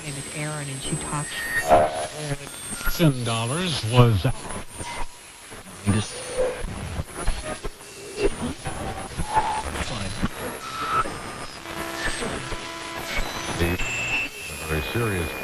name is Erin, and she talks. $10 was very serious